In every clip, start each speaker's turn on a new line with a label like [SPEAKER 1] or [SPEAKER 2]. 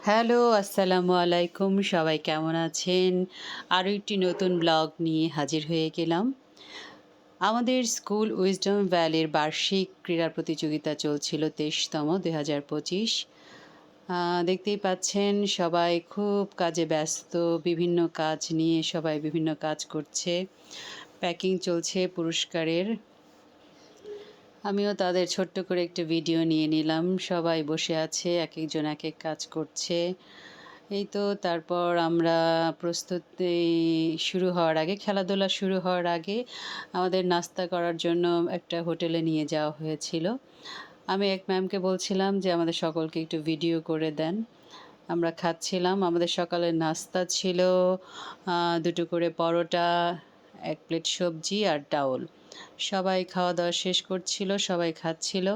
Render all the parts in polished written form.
[SPEAKER 1] Hello, আসসালামু আলাইকুম। সবাই কেমন আছেন? আরও একটি নতুন ব্লগ নিয়ে হাজির হয়ে গেলাম। আমাদের স্কুল উইজডম ভ্যালির বার্ষিক ক্রীড়া প্রতিযোগিতা চলছিল ২৩তম ২০২৫। দেখতেই পাচ্ছেন সবাই খুব কাজে ব্যস্ত। বিভিন্ন কাজ নিয়ে সবাই বিভিন্ন কাজ করছে। প্যাকিং চলছে পুরস্কারের। আমিও তাদের ছোট্ট করে একটা ভিডিও নিয়ে নিলাম। সবাই বসে আছে, একেকজন একেক কাজ করছে। এই তো তারপর আমরা প্রস্তুতি শুরু হওয়ার আগে, খেলাধুলা শুরু হওয়ার আগে আমাদের নাস্তা করার জন্য একটা হোটেলে নিয়ে যাওয়া হয়েছিল। আমি এক ম্যামকে বলছিলাম যে আমাদের সকলকে একটু ভিডিও করে দেন। আমরা খাচ্ছিলাম। আমাদের সকালের নাস্তা ছিল ২টো করে পরোটা, ১ প্লেট সবজি আর ডাউল। সবাই খাওয়া-দাওয়া শেষ করছিল, সবাই খাচ্ছিল।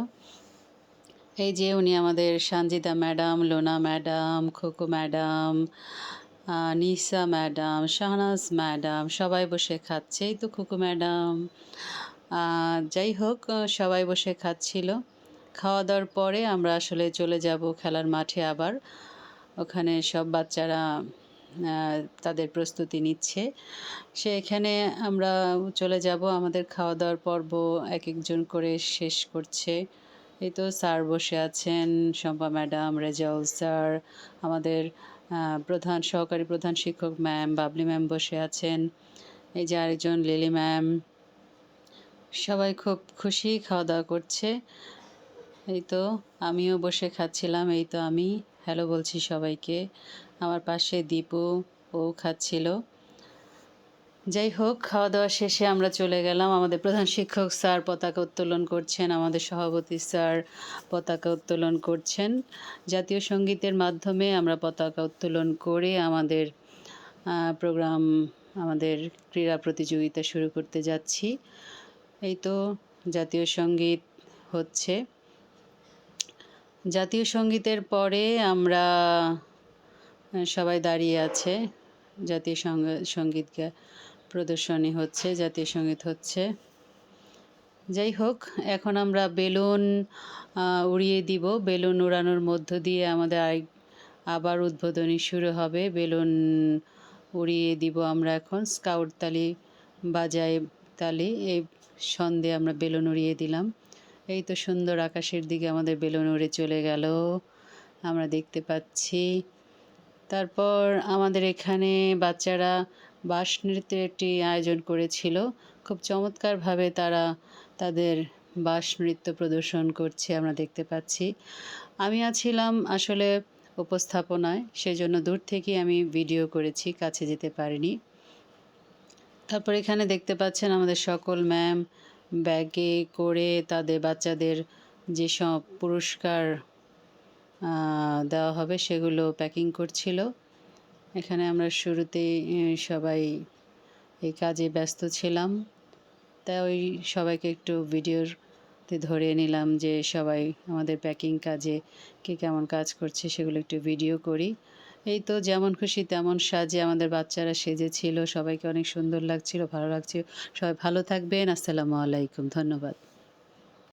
[SPEAKER 1] এই যে উনি আমাদের সানজিদা ম্যাডাম, লোনা ম্যাডাম, খোকো ম্যাডাম, নিসা ম্যাডাম, শাহনাজ ম্যাডাম সবাই বসে খাচ্ছে। এই তো খোকো ম্যাডাম। যাই হোক, সবাই বসে খাচ্ছিল। খাওয়া-দাওয়ার পরে আমরা আসলে চলে যাব খেলার মাঠে আবার। ওখানে সব বাচ্চারা তাদের প্রস্তুতি নিচ্ছে। সেখানে আমরা চলে যাব। আমাদের খাওয়া-দাওয়ার পর্ব একেকজন করে শেষ করছে। এই তো স্যার বসে আছেন, শম্পা ম্যাডাম, রেজাউল স্যার, আমাদের সহকারী প্রধান শিক্ষক ম্যাম, বাবলি ম্যাম বসে আছেন। এই যে আরেকজন লিলি ম্যাম। সবাই খুব খুশি খাওয়া-দাওয়া করছে। এই তো আমিও বসে খাচ্ছিলাম। এই তো আমি হ্যালো বলছি সবাইকে। আমার পাশে দীপু, ও খাচ্ছিল। যাই হোক, খাওয়া-দাওয়া শেষে আমরা চলে গেলাম। আমাদের প্রধান শিক্ষক স্যার পতাকা উত্তোলন করছেন, আমাদের সভাপতি স্যার পতাকা উত্তোলন করছেন। জাতীয় সংগীতের মাধ্যমে আমরা পতাকা উত্তোলন করে আমাদের প্রোগ্রাম, আমাদের ক্রীড়া প্রতিযোগিতা শুরু করতে যাচ্ছি। এই তো জাতীয় সংগীত হচ্ছে। জাতীয় সংগীতের পরে আমরা সবাই দাঁড়িয়ে আছে। জাতীয় সংগীত প্রদর্শনী হচ্ছে, জাতীয় সংগীত হচ্ছে। যাই হোক, এখন আমরা বেলুন উড়িয়ে দিব। বেলুন উড়ানোর মধ্য দিয়ে আমাদের আবার উদ্বোধনী শুরু হবে। বেলুন উড়িয়ে দিব আমরা এখন। স্কাউট তালি বাজায় তালি, এই ছন্দে আমরা বেলুন উড়িয়ে দিলাম। এই তো সুন্দর আকাশের দিকে আমাদের বেলুন উড়ে চলে গেল, আমরা দেখতে পাচ্ছি। তারপর আমাদের এখানে বাচ্চারা বাঁশ নৃত্যের একটি আয়োজন করেছিল। খুব চমৎকারভাবে তারা তাদের বাঁশ নৃত্য প্রদর্শন করছে, আমরা দেখতে পাচ্ছি। আমি ছিলাম আসলে উপস্থাপনায়, সেজন্য দূর থেকেই আমি ভিডিও করেছি, কাছে যেতে পারিনি। তারপর এখানে দেখতে পাচ্ছেন আমাদের সকল ম্যাম ব্যাগে করে তাদের বাচ্চাদের যেসব পুরস্কার দেওয়া হবে সেগুলো প্যাকিং করছিল। এখানে আমরা শুরুতেই সবাই এই কাজে ব্যস্ত ছিলাম, তাই ওই সবাইকে একটু ভিডিওতে ধরে নিলাম যে সবাই আমাদের প্যাকিং কাজে কে কেমন কাজ করছে সেগুলো একটু ভিডিও করি। এই তো যেমন খুশি তেমন সাজে আমাদের বাচ্চারা সেজেছিল, সবাইকে অনেক সুন্দর লাগছিল, ভালো লাগছিল। সবাই ভালো থাকবেন। আসসালামু আলাইকুম, ধন্যবাদ।